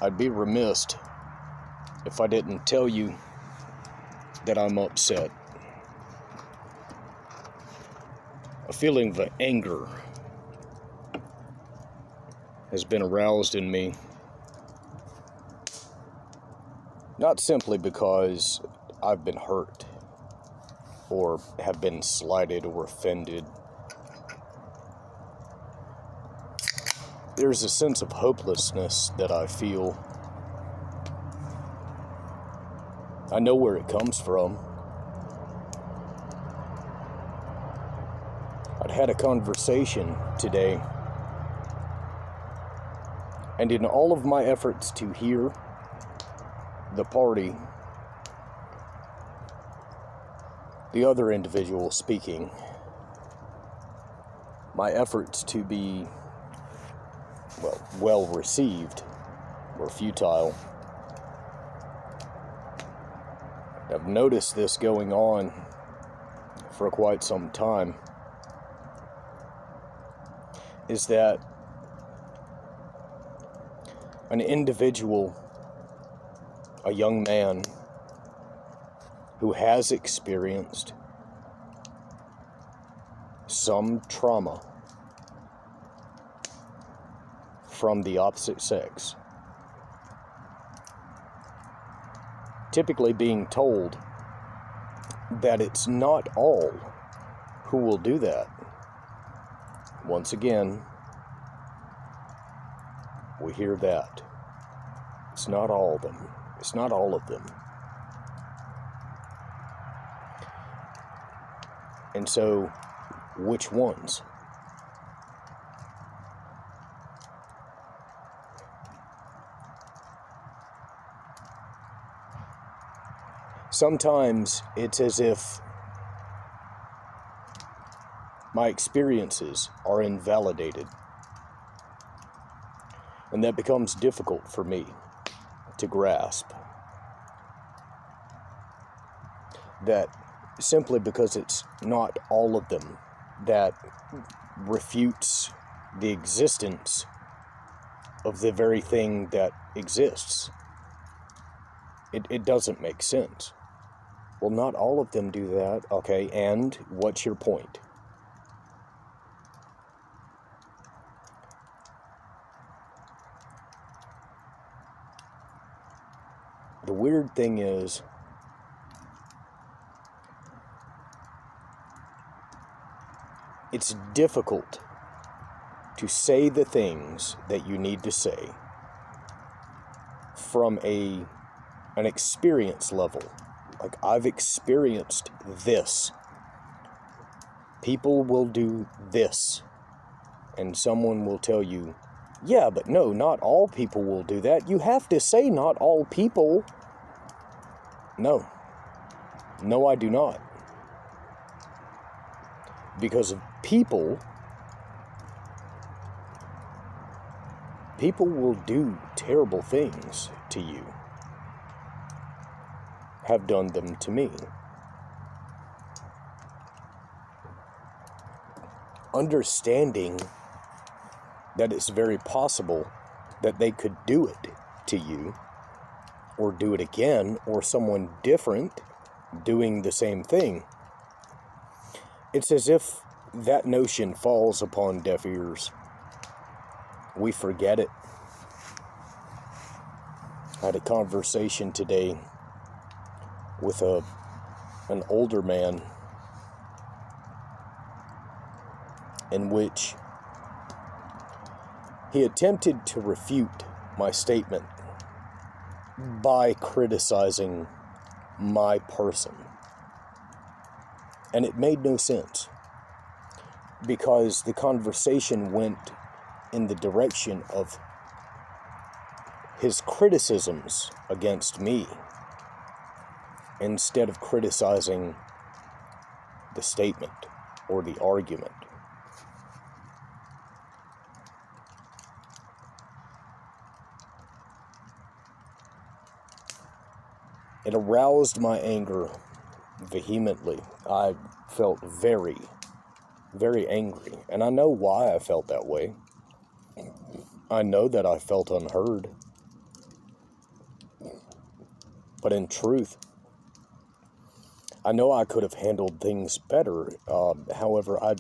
I'd be remiss if I didn't tell you that I'm upset. A feeling of anger has been aroused in me, not simply because I've been hurt or have been slighted or offended. There's a sense of hopelessness that I feel. I know where it comes from. I'd had a conversation today, and in all of my efforts to hear the party, the other individual speaking, my efforts to be, well received were futile. I've noticed this going on for quite some time, is that an individual, a young man who has experienced some trauma from the opposite sex, typically being told that it's not all who will do that. Once again, we hear that. It's not all of them. It's not all of them. And so, which ones? Sometimes it's as if my experiences are invalidated, and that becomes difficult for me to grasp. That simply because it's not all of them, that refutes the existence of the very thing that exists. It doesn't make sense. Well, not all of them do that. Okay, and what's your point? The weird thing is, it's difficult to say the things that you need to say from an experience level. Like, I've experienced this. People will do this. And someone will tell you, yeah, but no, not all people will do that. You have to say not all people. No. No, I do not. Because of people will do terrible things to you. Have done them to me. Understanding that it's very possible that they could do it to you, or do it again, or someone different doing the same thing. It's as if that notion falls upon deaf ears. We forget it. I had a conversation today with an older man in which he attempted to refute my statement by criticizing my person. And it made no sense, because the conversation went in the direction of his criticisms against me, instead of criticizing the statement or the argument. It aroused my anger vehemently. I felt very, very angry, and I know why I felt that way. I know that I felt unheard. But in truth, I know I could have handled things better. However, I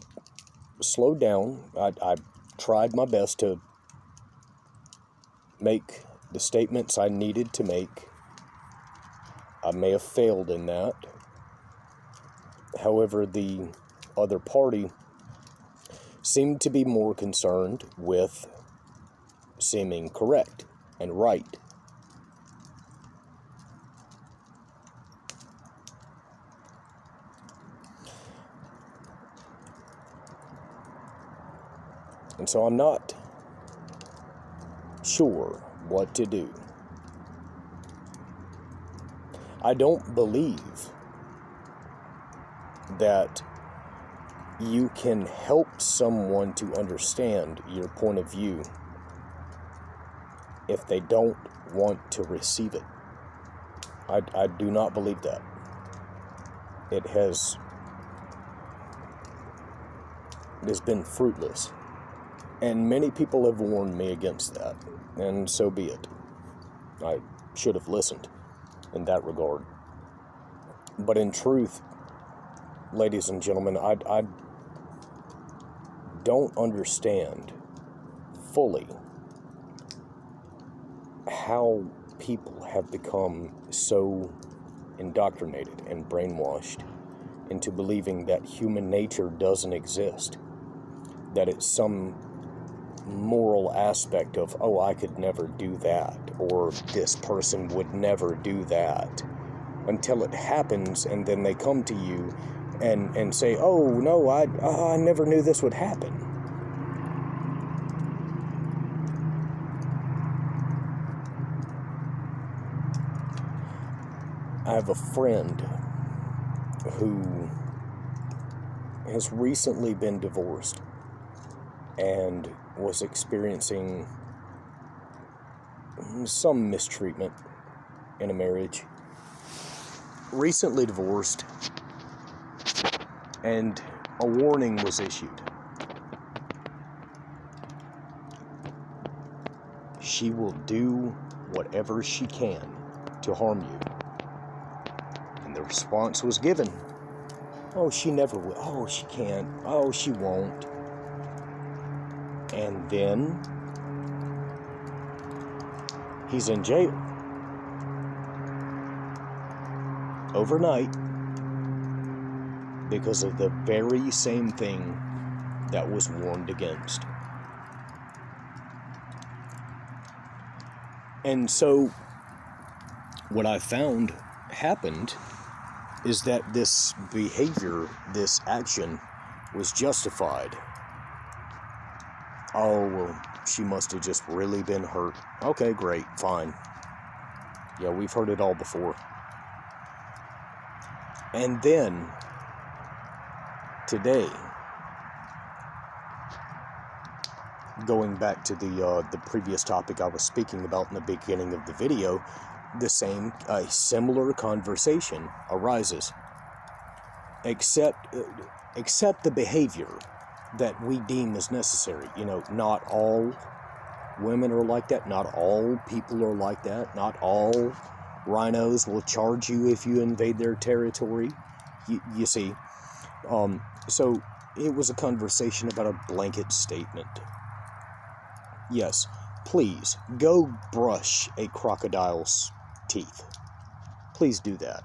slowed down. I tried my best to make the statements I needed to make. I may have failed in that. However, the other party seemed to be more concerned with seeming correct and right. And so I'm not sure what to do. I don't believe that you can help someone to understand your point of view if they don't want to receive it. I do not believe that. It has been fruitless. And many people have warned me against that. And so be it. I should have listened in that regard. But in truth, ladies and gentlemen, I don't understand fully how people have become so indoctrinated and brainwashed into believing that human nature doesn't exist, that it's some moral aspect of, oh, I could never do that, or this person would never do that, until it happens, and then they come to you and say, oh, no, I never knew this would happen. I have a friend who has recently been divorced and was experiencing some mistreatment in a marriage. Recently divorced, and a warning was issued. She will do whatever she can to harm you. And the response was given. Oh, she never will. Oh, she can't. Oh, she won't. And then he's in jail overnight because of the very same thing that was warned against. And so what I found happened is that this behavior, this action, was justified. Oh, well, she must have just really been hurt. Okay, great, fine. Yeah, we've heard it all before. And then, today, going back to the previous topic I was speaking about in the beginning of the video, a similar conversation arises. Except the behavior that we deem as necessary. You know, not all women are like that. Not all people are like that. Not all rhinos will charge you if you invade their territory. You see. So it was a conversation about a blanket statement. Yes, please, go brush a crocodile's teeth. Please do that.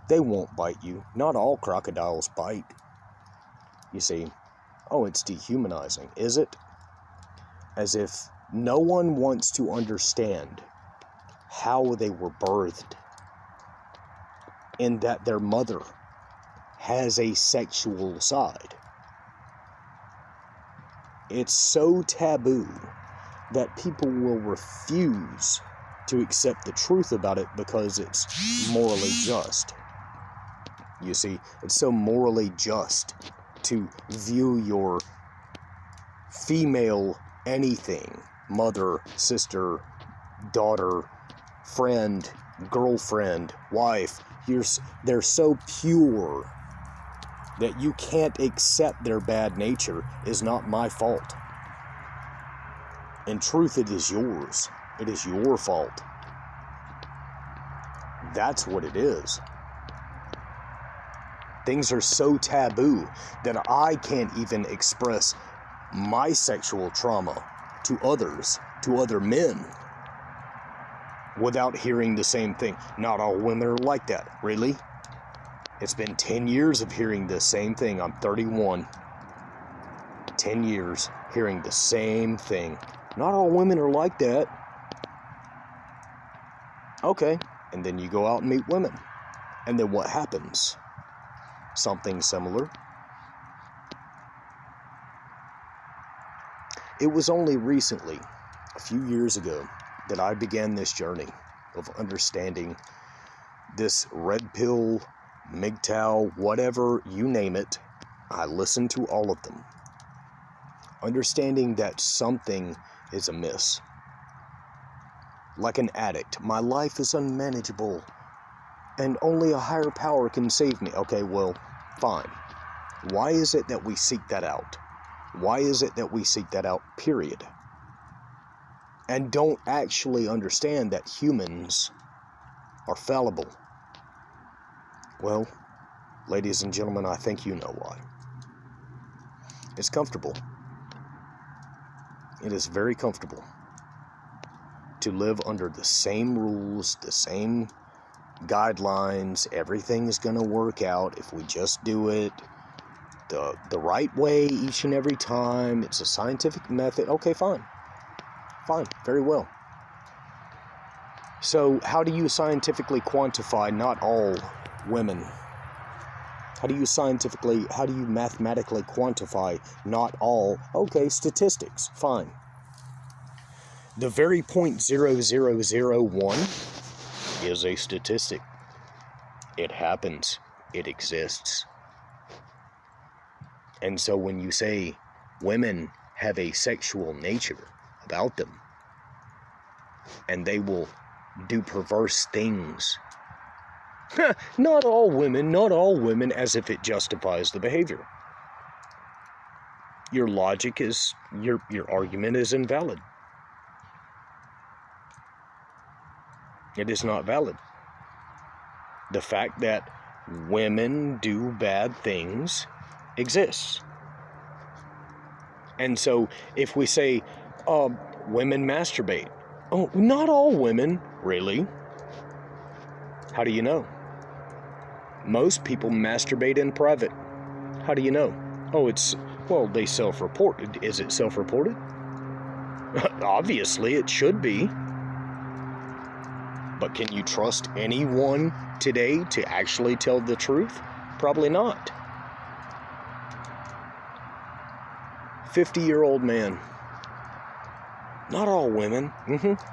They won't bite you. Not all crocodiles bite. You see. Oh, it's dehumanizing, is it? As if no one wants to understand how they were birthed, in that their mother has a sexual side. It's so taboo that people will refuse to accept the truth about it because it's morally just. You see, it's so morally just to view your female anything, mother, sister, daughter, friend, girlfriend, wife, they're so pure that you can't accept their bad nature is not my fault. In truth, it is yours. It is your fault. That's what it is. Things are so taboo that I can't even express my sexual trauma to others, to other men, without hearing the same thing. Not all women are like that. Really? It's been 10 years of hearing the same thing. I'm 31. 10 years hearing the same thing. Not all women are like that. Okay. And then you go out and meet women. And then what happens? Something similar. It was only recently, a few years ago, that I began this journey of understanding this red pill, MGTOW, whatever, you name it. I listened to all of them. Understanding that something is amiss. Like an addict, my life is unmanageable and only a higher power can save me. Okay, well, fine. Why is it that we seek that out? Why is it that we seek that out, period? And don't actually understand that humans are fallible. Well, ladies and gentlemen, I think you know why. It's comfortable. It is very comfortable to live under the same rules, the same guidelines. Everything is going to work out if we just do it the right way each and every time. It's a scientific method. Okay, fine. Fine. Very well. So how do you scientifically quantify not all women? How do you mathematically quantify not all? Okay, statistics. Fine. The very 0.0001 is a statistic. It happens. It exists. And so when you say women have a sexual nature about them, and they will do perverse things, not all women, as if it justifies the behavior. Your logic is, your argument is invalid. It is not valid. The fact that women do bad things exists. And so if we say, women masturbate. Oh, not all women, really. How do you know? Most people masturbate in private. How do you know? Oh, they self-report. Is it self-reported? Obviously, it should be. But can you trust anyone today to actually tell the truth? Probably not. 50-year-old man. Not all women.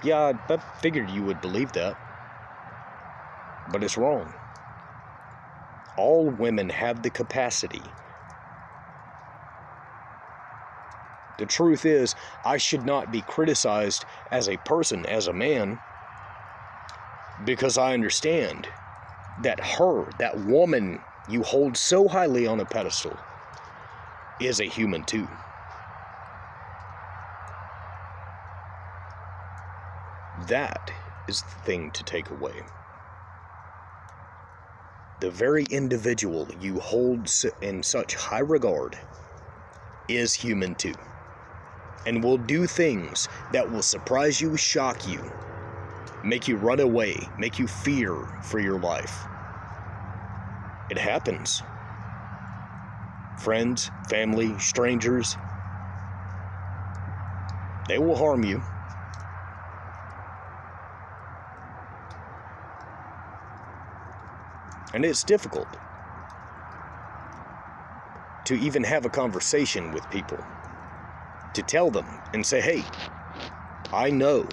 Yeah, I figured you would believe that. But it's wrong. All women have the capacity. The truth is, I should not be criticized as a person, as a man, because I understand that that woman you hold so highly on a pedestal, is a human too. That is the thing to take away. The very individual you hold in such high regard is human too, and will do things that will surprise you, shock you, make you run away, make you fear for your life. It happens. Friends, family, strangers, they will harm you. And it's difficult to even have a conversation with people, to tell them and say, hey, I know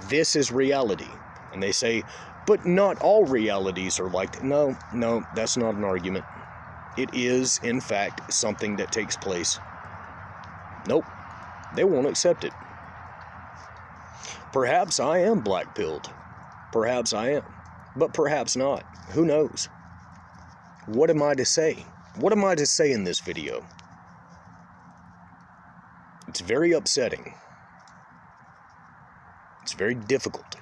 this is reality. And they say, but not all realities are like that. No, that's not an argument. It is, in fact, something that takes place. Nope, they won't accept it. Perhaps I am black-pilled. Perhaps I am. But perhaps not. Who knows? What am I to say? What am I to say in this video? It's very upsetting. It's very difficult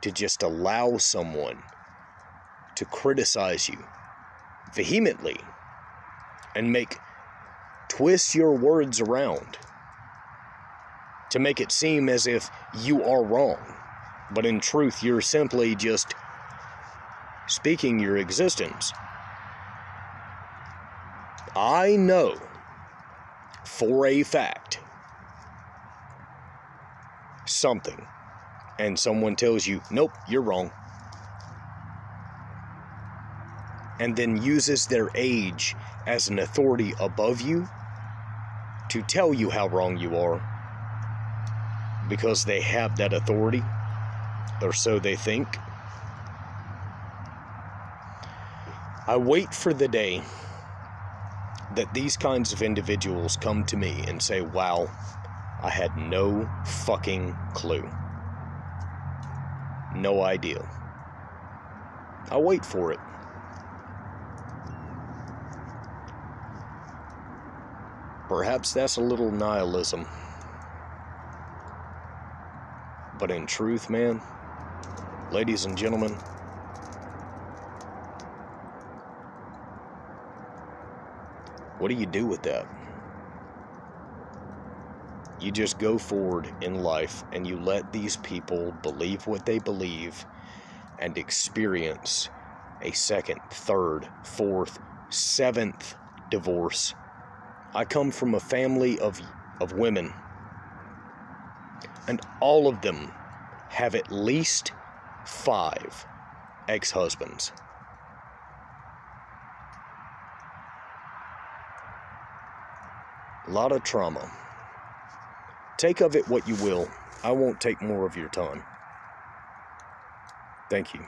to just allow someone to criticize you vehemently and twist your words around to make it seem as if you are wrong, but in truth you're simply just speaking your existence. I know for a fact something, and someone tells you, nope, you're wrong, and then uses their age as an authority above you to tell you how wrong you are because they have that authority, or so they think. I wait for the day that these kinds of individuals come to me and say, wow, I had no fucking clue. No idea. I wait for it. Perhaps that's a little nihilism. But in truth, man, ladies and gentlemen, what do you do with that? You just go forward in life and you let these people believe what they believe and experience a second, third, fourth, seventh divorce. I come from a family of women, and all of them have at least 5 ex-husbands. A lot of trauma. Take of it what you will. I won't take more of your time. Thank you.